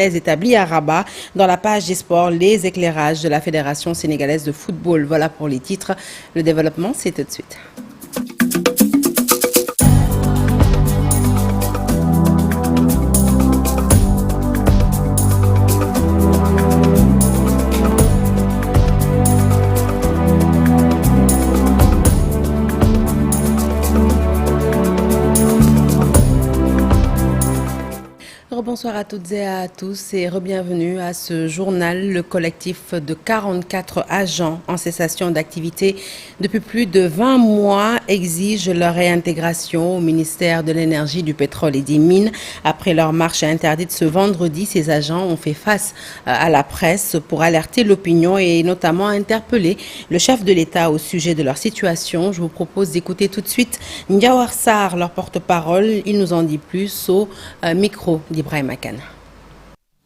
établie à Rabat. Dans la page des sports, les éclairages de la Fédération sénégalaise de football. Voilà pour les titres. Le développement, c'est tout de suite. Bonsoir à toutes et à tous et re-bienvenue à ce journal. Le collectif de 44 agents en cessation d'activité depuis plus de 20 mois exige leur réintégration au ministère de l'Énergie, du Pétrole et des Mines. Après leur marche interdite ce vendredi, ces agents ont fait face à la presse pour alerter l'opinion et notamment interpeller le chef de l'État au sujet de leur situation. Je vous propose d'écouter tout de suite Ndiawar Sarr, leur porte-parole. Il nous en dit plus au micro d'Ibrahim.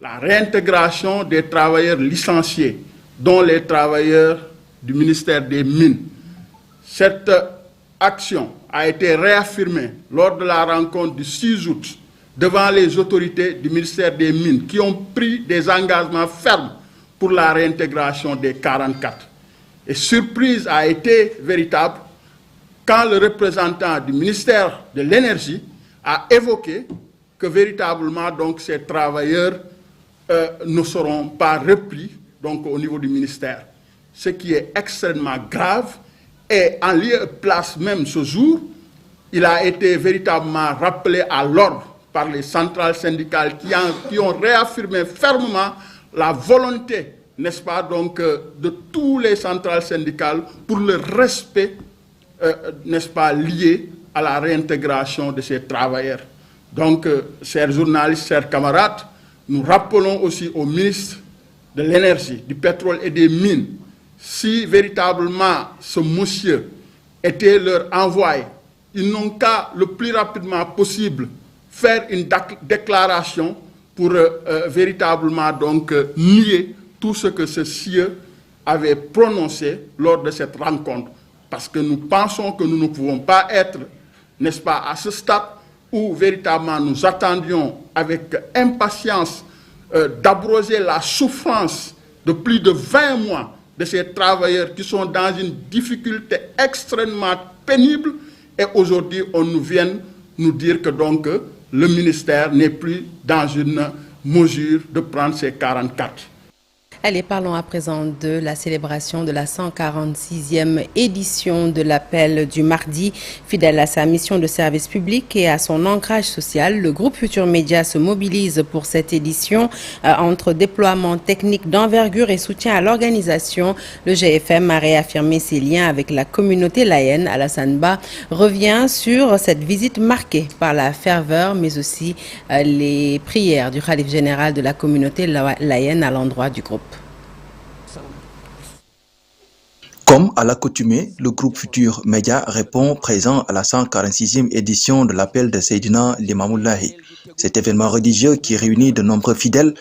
La réintégration des travailleurs licenciés, dont les travailleurs du ministère des Mines. Cette action a été réaffirmée lors de la rencontre du 6 août devant les autorités du ministère des Mines qui ont pris des engagements fermes pour la réintégration des 44. Et surprise a été véritable quand le représentant du ministère de l'Énergie a évoqué que véritablement donc ces travailleurs ne seront pas repris donc au niveau du ministère, ce qui est extrêmement grave. Et en lieu et place même ce jour, il a été véritablement rappelé à l'ordre par les centrales syndicales qui ont réaffirmé fermement la volonté, n'est-ce pas, donc de tous les centrales syndicales pour le respect, n'est-ce pas, lié à la réintégration de ces travailleurs. Donc, chers journalistes, chers camarades, nous rappelons aussi au ministre de l'Énergie, du Pétrole et des Mines, si véritablement ce monsieur était leur envoyé, ils n'ont qu'à le plus rapidement possible faire une déclaration pour véritablement donc nier tout ce que ce sieur avait prononcé lors de cette rencontre. Parce que nous pensons que nous ne pouvons pas être, n'est-ce pas, à ce stade où véritablement nous attendions avec impatience d'abroger la souffrance de plus de 20 mois de ces travailleurs qui sont dans une difficulté extrêmement pénible, et aujourd'hui on nous vient nous dire que donc le ministère n'est plus dans une mesure de prendre ces 44. Allez, parlons à présent de la célébration de la 146e édition de l'appel du mardi. Fidèle à sa mission de service public et à son ancrage social, le groupe Futur Média se mobilise pour cette édition. Entre déploiement technique d'envergure et soutien à l'organisation, le GFM a réaffirmé ses liens avec la communauté layène. Alassane Ba revient sur cette visite marquée par la ferveur, mais aussi les prières du khalife général de la communauté layène à l'endroit du groupe. Comme à l'accoutumée, le groupe Futur Média répond présent à la 146e édition de l'appel de Seydina Limamoullahi. Cet événement religieux qui réunit de nombreux fidèles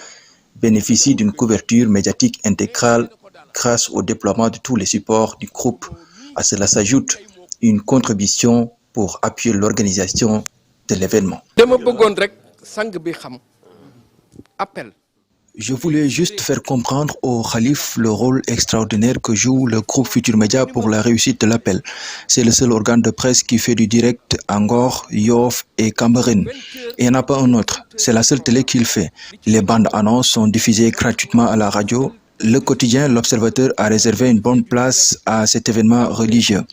bénéficie d'une couverture médiatique intégrale grâce au déploiement de tous les supports du groupe. À cela s'ajoute une contribution pour appuyer l'organisation de l'événement. Je voulais juste faire comprendre au Khalif le rôle extraordinaire que joue le groupe Futur Média pour la réussite de l'appel. C'est le seul organe de presse qui fait du direct à Ngor, Yoff et Cambérène. Et il n'y en a pas un autre. C'est la seule télé qu'il fait. Les bandes annonces sont diffusées gratuitement à la radio. Le quotidien L'Observateur a réservé une bonne place à cet événement religieux.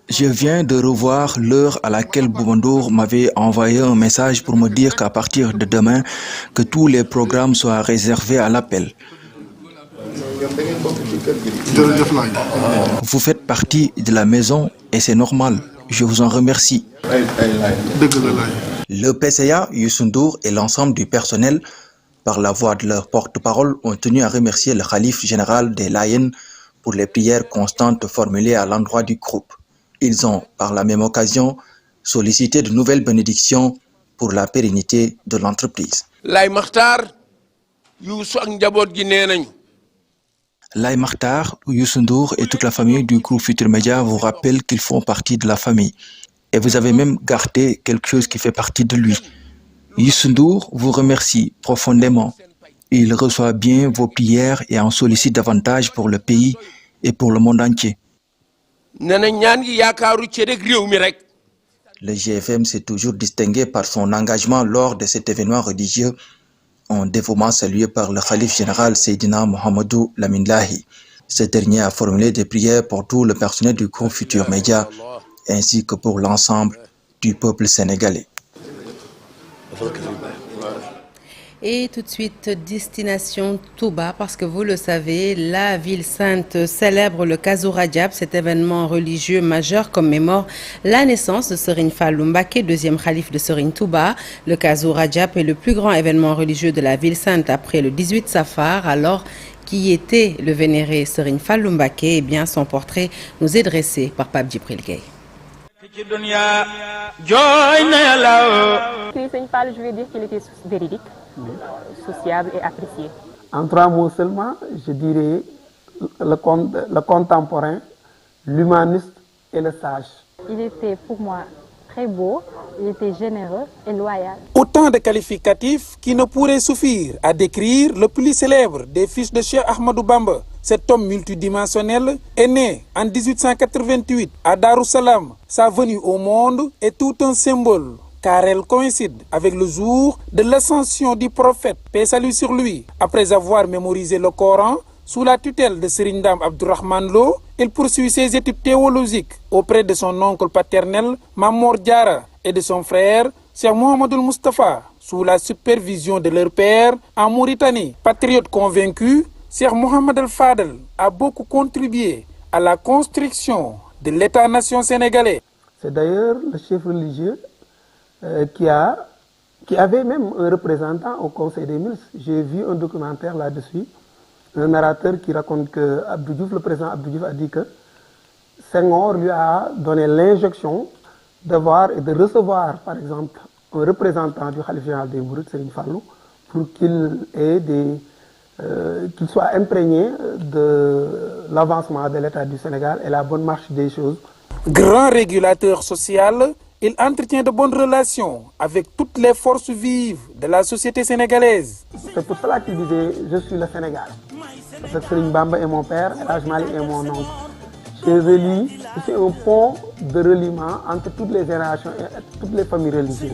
Je viens de revoir l'heure à laquelle Boubandour m'avait envoyé un message pour me dire qu'à partir de demain, que tous les programmes soient réservés à l'appel. Vous faites partie de la maison et c'est normal. Je vous en remercie. Le PCA, Youssou Ndour et l'ensemble du personnel, par la voix de leur porte-parole, ont tenu à remercier le khalife général des Layènes pour les prières constantes formulées à l'endroit du groupe. Ils ont, par la même occasion, sollicité de nouvelles bénédictions pour la pérennité de l'entreprise. Laye Makhtar, Youssou Ndour et toute la famille du groupe Futurs Médias vous rappellent qu'ils font partie de la famille. Et vous avez même gardé quelque chose qui fait partie de lui. Youssou Ndour vous remercie profondément. Il reçoit bien vos prières et en sollicite davantage pour le pays et pour le monde entier. Le GFM s'est toujours distingué par son engagement lors de cet événement religieux, un dévouement salué par le Khalif général Seydina Mohamedou Lamine Lahi. Ce dernier a formulé des prières pour tout le personnel du groupe Futurs Médias ainsi que pour l'ensemble du peuple sénégalais. Et tout de suite, destination Touba, parce que vous le savez, la ville sainte célèbre le Kazu Rajab. Cet événement religieux majeur commémore la naissance de Serigne Fallou Mbacké, deuxième khalife de Serigne Touba. Le Kazu Rajab est le plus grand événement religieux de la ville sainte après le 18 Safar, alors qui était le vénéré Serigne Fallou Mbacké. Eh bien, son portrait nous est dressé par Pape Djibril Gueye. Serigne Fallou, je vais dire qu'il était véridique, sociable et apprécié. En 3 mots seulement, je dirais le contemporain, l'humaniste et le sage. Il était pour moi très beau, il était généreux et loyal. Autant de qualificatifs qui ne pourraient suffire à décrire le plus célèbre des fils de Cheikh Ahmadou Bamba. Cet homme multidimensionnel est né en 1888 à Darussalam. Sa venue au monde est tout un symbole, car elle coïncide avec le jour de l'ascension du prophète, paix et salut sur lui. Après avoir mémorisé le Coran sous la tutelle de Serigne Dame Abdourahmane Lo, il poursuit ses études théologiques auprès de son oncle paternel Mamor Diara et de son frère Cheikh Mouhamadoul Moustapha, sous la supervision de leur père en Mauritanie. Patriote convaincu, Cheikh Mohamed El Fadel a beaucoup contribué à la construction de l'État-nation sénégalais. C'est d'ailleurs le chef religieux qui avait même un représentant au Conseil des ministres. J'ai vu un documentaire là-dessus, un narrateur qui raconte que Abdou Diouf, le président Abdou Diouf, a dit que Senghor lui a donné l'injonction de voir et de recevoir, par exemple, un représentant du Khalife général des Mourides, Serigne Fallou, pour qu'il soit imprégné de l'avancement de l'État du Sénégal et la bonne marche des choses. Grand régulateur social, il entretient de bonnes relations avec toutes les forces vives de la société sénégalaise. C'est pour cela qu'il disait « Je suis le Sénégal ». Parce que Serigne Bamba est mon père, El Hadj Malick est mon oncle. C'est un pont de reliement entre toutes les générations et toutes les familles religieuses.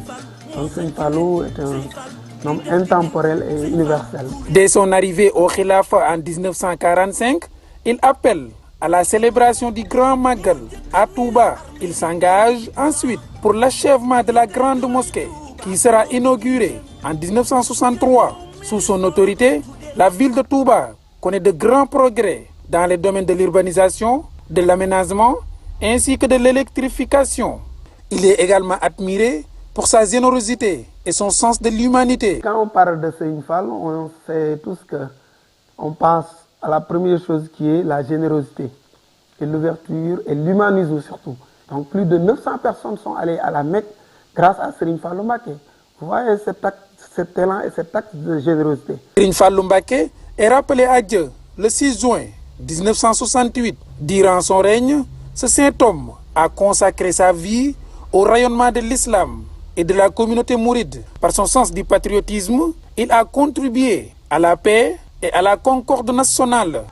Donc Serigne Fallou est un homme intemporel et universel. Dès son arrivée au Khilafa en 1945, il appelle à la célébration du Grand Magal à Touba. Il s'engage ensuite pour l'achèvement de la grande mosquée qui sera inaugurée en 1963. Sous son autorité, la ville de Touba connaît de grands progrès dans les domaines de l'urbanisation, de l'aménagement ainsi que de l'électrification. Il est également admiré pour sa générosité et son sens de l'humanité. Quand on parle de Serigne Fallou, on sait tous qu'on pense à la première chose qui est la générosité et l'ouverture et l'humanisme surtout. Donc plus de 900 personnes sont allées à la Mecque grâce à Serigne Fallou Mbacké. Vous voyez cet élan et cet acte de générosité. Serigne Fallou Mbacké est rappelé à Dieu le 6 juin 1968. Durant son règne, ce saint homme a consacré sa vie au rayonnement de l'islam et de la communauté mouride. Par son sens du patriotisme, il a contribué à la paix et à la concorde nationale.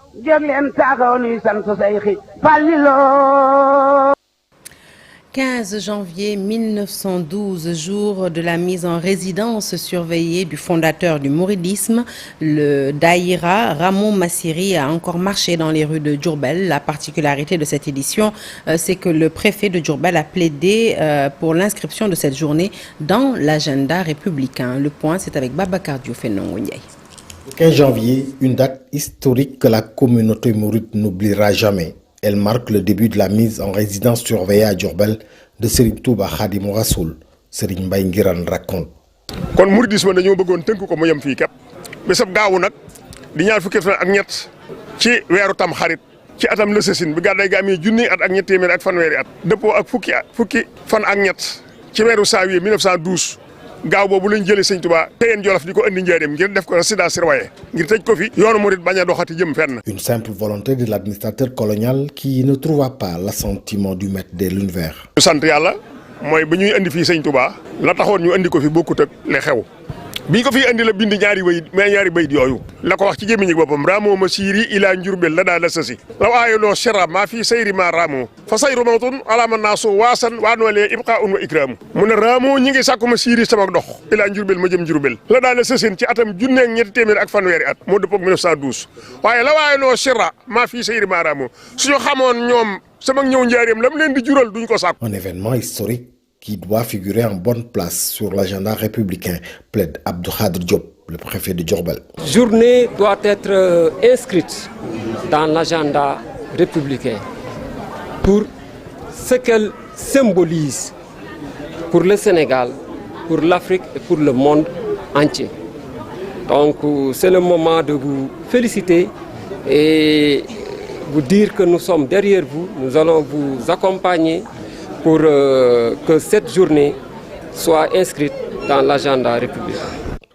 15 janvier 1912, jour de la mise en résidence surveillée du fondateur du mouridisme, le Daïra Ramon Massiri a encore marché dans les rues de Diourbel. La particularité de cette édition, c'est que le préfet de Diourbel a plaidé pour l'inscription de cette journée dans l'agenda républicain. Le point, c'est avec Babacar Diouf et Nongo Ndiaye. Le 15 janvier, une date historique que la communauté mouride n'oubliera jamais. Elle marque le début de la mise en résidence surveillée à Diourbel de Serigne Touba Khadimou Rassoul. Serigne Mbaye Ngirane raconte. kon mouridisme dañoo bëggoon tënk ko mu yem fii képp bésab gaawu nag di ñaar fukki fan ak ñett ci weeru tam xarit ci atam lësësin bi gàdday gi amee junni at ak ñett téeméer ak fanweeri at dëppoo ak fukki fan ak ñett ci weeru janvier 1912 gaaw boobu lañ jëlee sëñ Touba Téyeen Jolof di ko andi Njaaréem ngir def ko résidence surveillée ngir tëj ko fi yoonu murit bañ a doxati jëm fenn. Une simple volonté de l'administrateur colonial qui ne trouva pas l'assentiment du maître de l'univers. ñu sant yàlla mooy ba ñuy andi fii sëñ Touba la taxoon ñu andi ko fi bokkut ak li xew biñ ko fi andi la bind ñaari bayit yooyu la ko wax ci gémmiñu boppam raamoo ma siiri ilaa njurbel la daal la sasi law aayoloo sera maa fii sayri maa raamoo fa sayru mawtun alaama naasu waasan waa noolee ibqaa un wa ikraamu mu ne raamoo ñi ngi sàkku ma siiri sama dox ilaa njurbel ma jëm njurbel la daal la sasin ci atam junneeg ñetti téeméer ak fanweeri at moo dëppoog 1912 waaye la waayoloo sera maa fii sayri maa raamoo suñu xamoon ñoom sama ñëw njaareem lam leen di jural duñ ko sàkku. Un événement historique qui doit figurer en bonne place sur l'agenda républicain, plaide Abdou Khadr Diop, le préfet de Diourbel. Journée doit être inscrite dans l'agenda républicain pour ce qu'elle symbolise pour le Sénégal, pour l'Afrique et pour le monde entier. Donc c'est le moment de vous féliciter et vous dire que nous sommes derrière vous, nous allons vous accompagner pour que cette journée soit inscrite dans l'agenda républicain.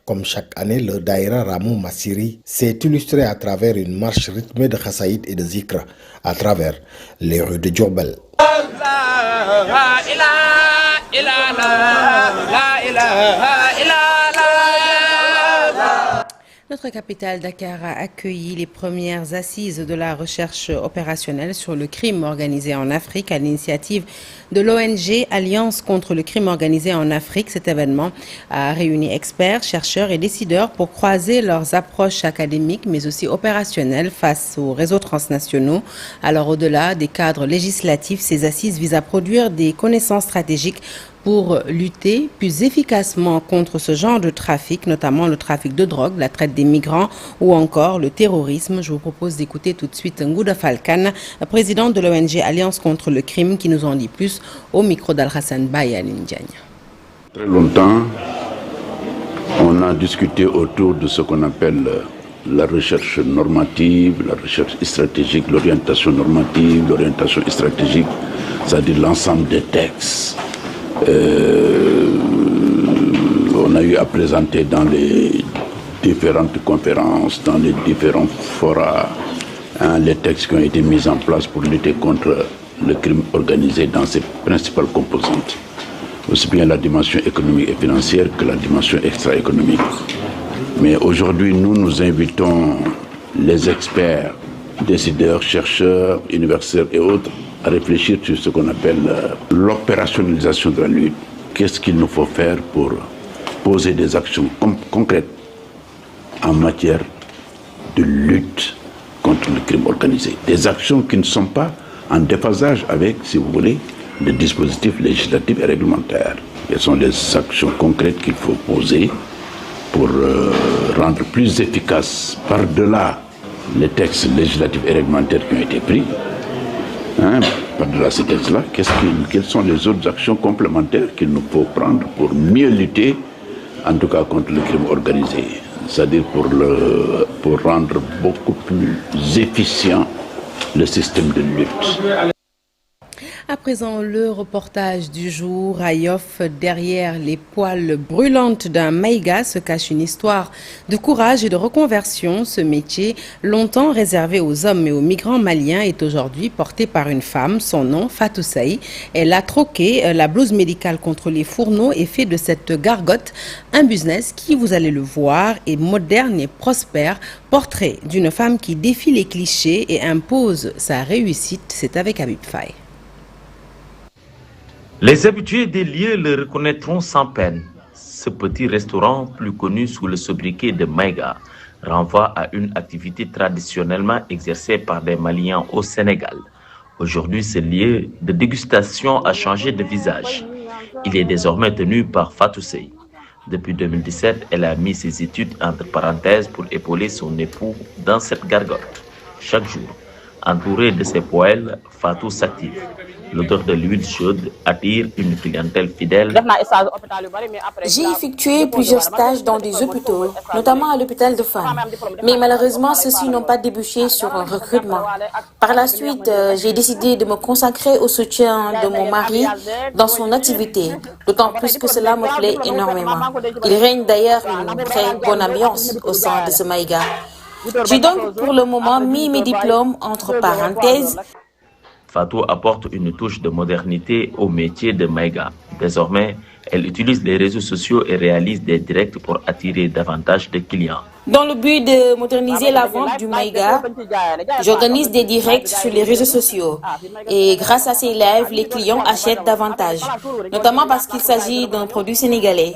Comme chaque année, le Daïra Ramou Massiri s'est illustré à travers une marche rythmée de Khassaïd et de Zikra à travers les rues de Diourbel. Notre capitale Dakar a accueilli les premières assises de la recherche opérationnelle sur le crime organisé en Afrique à l'initiative de l'ONG Alliance contre le crime organisé en Afrique. Cet événement a réuni experts, chercheurs et décideurs pour croiser leurs approches académiques mais aussi opérationnelles face aux réseaux transnationaux. Alors au-delà des cadres législatifs, ces assises visent à produire des connaissances stratégiques pour lutter plus efficacement contre ce genre de trafic, notamment le trafic de drogue, la traite des migrants ou encore le terrorisme. Je vous propose d'écouter tout de suite Ngouda Falkan, président de l'ONG Alliance contre le crime, qui nous en dit plus au micro d'Al-Hassan Bayaline Diagne. Très longtemps, on a discuté autour de ce qu'on appelle la recherche normative, la recherche stratégique, l'orientation normative, l'orientation stratégique, c'est-à-dire l'ensemble des textes. On a eu à présenter dans les différentes conférences, dans les différents forats, les textes qui ont été mis en place pour lutter contre le crime organisé dans ses principales composantes, aussi bien la dimension économique et financière que la dimension extra-économique. Mais aujourd'hui, nous invitons les experts, décideurs, chercheurs, universitaires et autres à réfléchir sur ce qu'on appelle l'opérationnalisation de la lutte. Qu'est-ce qu'il nous faut faire pour poser des actions concrètes en matière de lutte contre le crime organisé. Des actions qui ne sont pas en déphasage avec, si vous voulez, les dispositifs législatifs et réglementaires. Quelles sont les actions concrètes qu'il faut poser pour rendre plus efficace par-delà les textes législatifs et réglementaires qui ont été pris, par-delà ces textes-là, quelles sont les autres actions complémentaires qu'il nous faut prendre pour mieux lutter, en tout cas contre le crime organisé, c'est-à-dire pour rendre beaucoup plus efficient le système de lutte. À présent, le reportage du jour à Yoff. Derrière les poils brûlantes d'un maïga se cache une histoire de courage et de reconversion. Ce métier, longtemps réservé aux hommes et aux migrants maliens, est aujourd'hui porté par une femme. Son nom, Fatou Saï. Elle a troqué la blouse médicale contre les fourneaux et fait de cette gargote un business qui, vous allez le voir, est moderne et prospère. Portrait d'une femme qui défie les clichés et impose sa réussite. C'est avec Habib Faye. Les habitués des lieux le reconnaîtront sans peine. Ce petit restaurant, plus connu sous le sobriquet de Maïga, renvoie à une activité traditionnellement exercée par des Maliens au Sénégal. Aujourd'hui, ce lieu de dégustation a changé de visage. Il est désormais tenu par Fatou Saï. Depuis 2017, elle a mis ses études entre parenthèses pour épauler son époux dans cette gargote. Chaque jour, entourée de ses poêles, Fatou s'active. L'odeur de l'huile chaude attire une clientèle fidèle. J'ai effectué plusieurs stages dans des hôpitaux, notamment à l'hôpital de Fann. Mais malheureusement, ceux-ci n'ont pas débouché sur un recrutement. Par la suite, j'ai décidé de me consacrer au soutien de mon mari dans son activité, d'autant plus que cela me plaît énormément. Il règne d'ailleurs une très bonne ambiance au sein de ce Maïga. J'ai donc pour le moment mis mes diplômes entre parenthèses. Fatou apporte une touche de modernité au métier de Maïga. Désormais, elle utilise les réseaux sociaux et réalise des directs pour attirer davantage de clients. Dans le but de moderniser la vente du Maïga, j'organise des directs sur les réseaux sociaux. Et grâce à ces lives, les clients achètent davantage, notamment parce qu'il s'agit d'un produit sénégalais.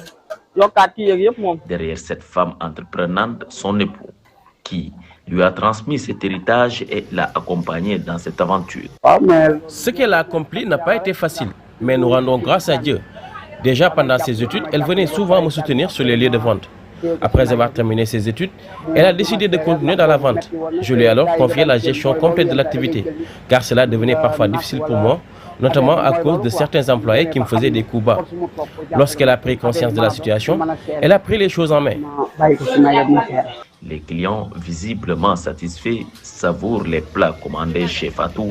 Derrière cette femme entreprenante, son époux, qui lui a transmis cet héritage et l'a accompagné dans cette aventure. Ce qu'elle a accompli n'a pas été facile, mais nous rendons grâce à Dieu. Déjà pendant ses études, elle venait souvent me soutenir sur les lieux de vente. Après avoir terminé ses études, elle a décidé de continuer dans la vente. Je lui ai alors confié la gestion complète de l'activité, car cela devenait parfois difficile pour moi, notamment à cause de certains employés qui me faisaient des coups bas. Lorsqu'elle a pris conscience de la situation, elle a pris les choses en main. Les clients, visiblement satisfaits, savourent les plats commandés chez Fatou.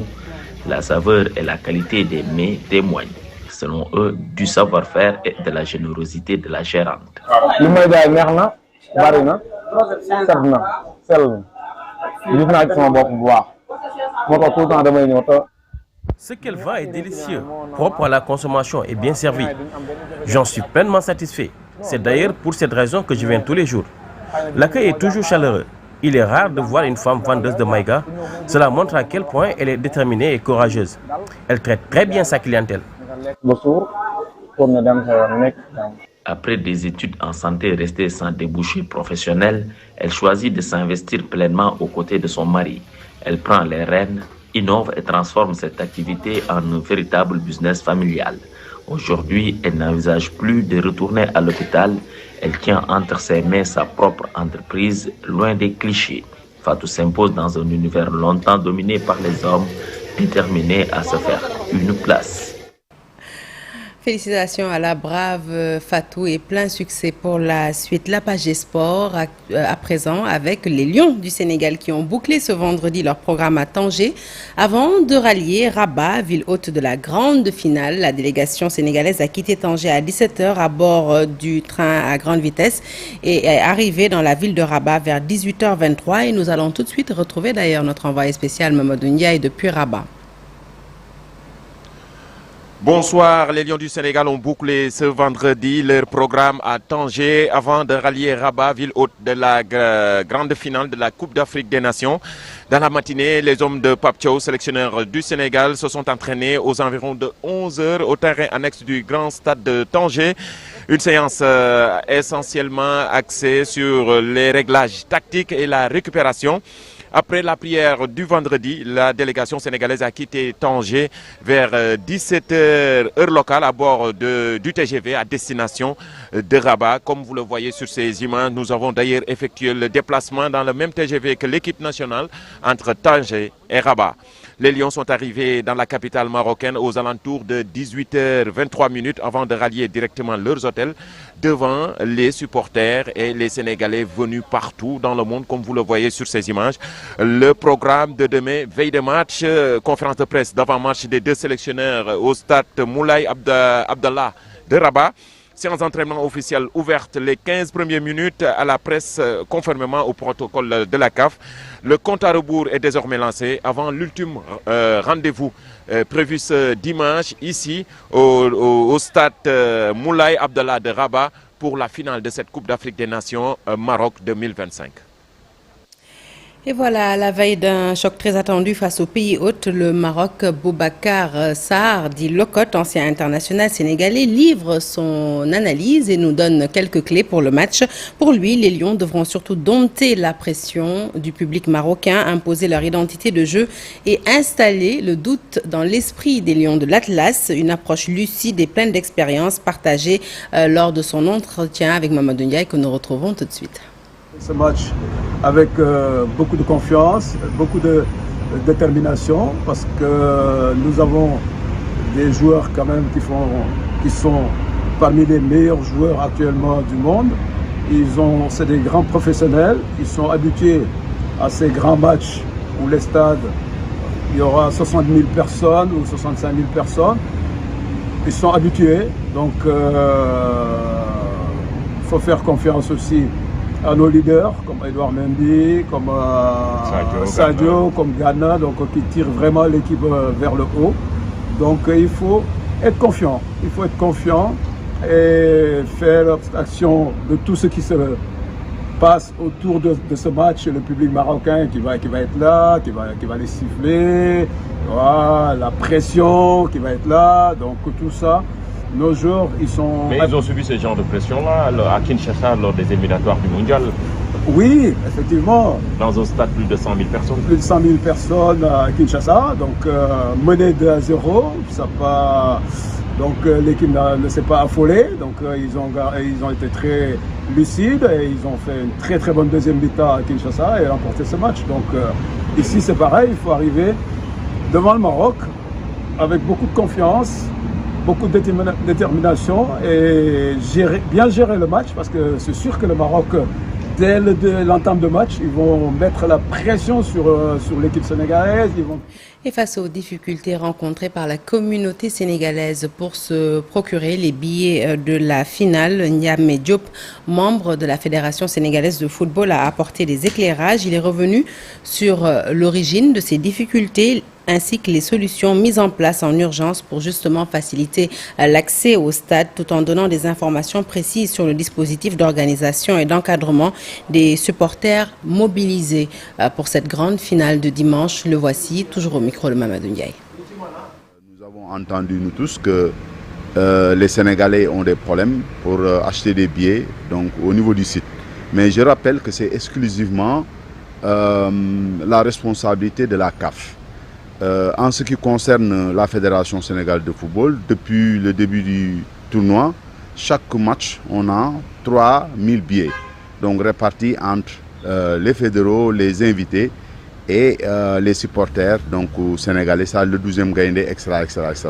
La saveur et la qualité des mets témoignent, selon eux, du savoir-faire et de la générosité de la gérante. Ce qu'elle vend est délicieux, propre à la consommation et bien servi. J'en suis pleinement satisfait. C'est d'ailleurs pour cette raison que je viens tous les jours. L'accueil est toujours chaleureux. Il est rare de voir une femme vendeuse de Maïga. Cela montre à quel point elle est déterminée et courageuse. Elle traite très bien sa clientèle. Après des études en santé restées sans débouché professionnel, elle choisit de s'investir pleinement aux côtés de son mari. Elle prend les rênes, innove et transforme cette activité en un véritable business familial. Aujourd'hui, elle n'envisage plus de retourner à l'hôpital. Elle tient entre ses mains sa propre entreprise, loin des clichés. Fatou s'impose dans un univers longtemps dominé par les hommes, déterminés à se faire une place. Félicitations à la brave Fatou et plein succès pour la suite. La page des sports à présent avec les Lions du Sénégal qui ont bouclé ce vendredi leur programme à Tanger avant de rallier Rabat, ville hôte de la grande finale. La délégation sénégalaise a quitté Tanger à 17h à bord du train à grande vitesse et est arrivée dans la ville de Rabat vers 18h23 et nous allons tout de suite retrouver d'ailleurs notre envoyé spécial Mamadou Ndiaye depuis Rabat. Bonsoir, les Lions du Sénégal ont bouclé ce vendredi leur programme à Tanger avant de rallier Rabat, ville hôte de la grande finale de la Coupe d'Afrique des Nations. Dans la matinée, les hommes de Pape Thiaw, sélectionneur du Sénégal, se sont entraînés aux environs de 11h au terrain annexe du grand stade de Tanger. Une séance essentiellement axée sur les réglages tactiques et la récupération. Après la prière du vendredi, la délégation sénégalaise a quitté Tanger vers 17h heure locale à bord du TGV à destination de Rabat. Comme vous le voyez sur ces images, nous avons d'ailleurs effectué le déplacement dans le même TGV que l'équipe nationale entre Tanger et Rabat. Les Lions sont arrivés dans la capitale marocaine aux alentours de 18h23 avant de rallier directement leurs hôtels devant les supporters et les Sénégalais venus partout dans le monde, comme vous le voyez sur ces images. Le programme de demain, veille de match, conférence de presse d'avant-match des deux sélectionneurs au stade Moulay Abdallah de Rabat. Séance d'entraînement officielle ouverte les 15 premières minutes à la presse conformément au protocole de la CAF. Le compte à rebours est désormais lancé avant l'ultime rendez-vous prévu ce dimanche ici au stade Moulay Abdallah de Rabat pour la finale de cette Coupe d'Afrique des Nations Maroc 2025. Et voilà, à la veille d'un choc très attendu face au pays hôte, le Maroc, Boubacar Sarr, dit Locotte, ancien international sénégalais, livre son analyse et nous donne quelques clés pour le match. Pour lui, les Lions devront surtout dompter la pression du public marocain, imposer leur identité de jeu et installer le doute dans l'esprit des Lions de l'Atlas, une approche lucide et pleine d'expérience partagée lors de son entretien avec Mamadou Ndiaye que nous retrouvons tout de suite. Ce match avec beaucoup de confiance, beaucoup de détermination parce que nous avons des joueurs quand même qui sont parmi les meilleurs joueurs actuellement du monde. C'est des grands professionnels, ils sont habitués à ces grands matchs où les stades, il y aura 60 000 personnes ou 65 000 personnes. Ils sont habitués, donc il faut faire confiance aussi à nos leaders comme Edouard Mendy, comme Sadio, comme Ghana, donc qui tirent vraiment l'équipe vers le haut. Donc il faut être confiant. Il faut être confiant et faire abstraction de tout ce qui se passe autour de ce match. Le public marocain qui va être là, qui va les siffler, voilà, la pression qui va être là. Donc tout ça, nos joueurs, ils sont... Mais ils ont subi ce genre de pression-là à Kinshasa lors des éliminatoires du mondial. Oui, effectivement. Dans un stade, plus de 100 000 personnes. Plus de 100 000 personnes à Kinshasa, donc mené 2-0, ça pas... Donc l'équipe ne s'est pas affolée, donc ils ont été très lucides et ils ont fait une très très bonne deuxième mi-temps à Kinshasa et remporté ce match. Donc ici c'est pareil, il faut arriver devant le Maroc avec beaucoup de confiance, beaucoup de détermination et bien gérer le match parce que c'est sûr que le Maroc, dès l'entame de match, ils vont mettre la pression sur l'équipe sénégalaise. Et face aux difficultés rencontrées par la communauté sénégalaise pour se procurer les billets de la finale, Niamé Diop, membre de la Fédération sénégalaise de football, a apporté des éclairages. Il est revenu sur l'origine de ces difficultés ainsi que les solutions mises en place en urgence pour justement faciliter l'accès au stade tout en donnant des informations précises sur le dispositif d'organisation et d'encadrement des supporters mobilisés pour cette grande finale de dimanche. Le voici, toujours au micro de Mamadou Ndiaye. Nous avons entendu nous tous que les Sénégalais ont des problèmes pour acheter des billets donc, au niveau du site. Mais je rappelle que c'est exclusivement la responsabilité de la CAF. En ce qui concerne la Fédération sénégalaise de football, depuis le début du tournoi, chaque match, on a 3000 billets, donc répartis entre les fédéraux, les invités et les supporters donc sénégalais, ça le 12e Gaïndé, etc., etc., etc.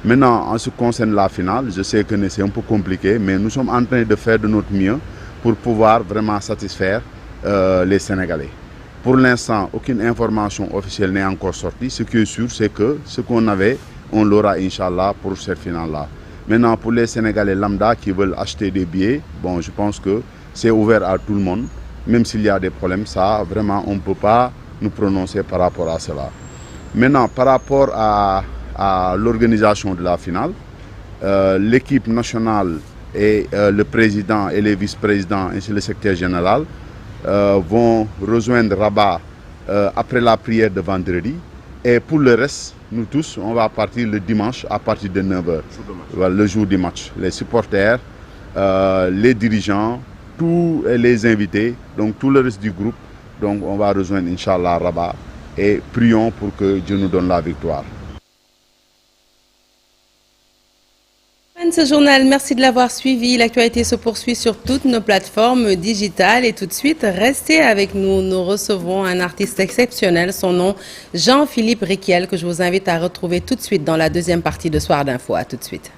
Maintenant, en ce qui concerne la finale, je sais que c'est un peu compliqué, mais nous sommes en train de faire de notre mieux pour pouvoir vraiment satisfaire les Sénégalais. Pour l'instant, aucune information officielle n'est encore sortie. Ce qui est sûr, c'est que ce qu'on avait, on l'aura, Inch'Allah, pour cette finale-là. Maintenant, pour les Sénégalais lambda qui veulent acheter des billets, bon, je pense que c'est ouvert à tout le monde. Même s'il y a des problèmes, ça, vraiment, on ne peut pas nous prononcer par rapport à cela. Maintenant, par rapport à l'organisation de la finale, l'équipe nationale et le président et les vice-présidents ainsi que le secrétaire général vont rejoindre Rabat après la prière de vendredi. Et pour le reste, nous tous, on va partir le dimanche à partir de 9h, le jour du match. Les supporters, les dirigeants, tous les invités, donc tout le reste du groupe. Donc on va rejoindre Inch'Allah Rabat et prions pour que Dieu nous donne la victoire. Ce journal, merci de l'avoir suivi. L'actualité se poursuit sur toutes nos plateformes digitales et tout de suite, restez avec nous. Nous recevons un artiste exceptionnel, son nom Jean-Philippe Riquiel, que je vous invite à retrouver tout de suite dans la deuxième partie de Soir d'Info. À tout de suite.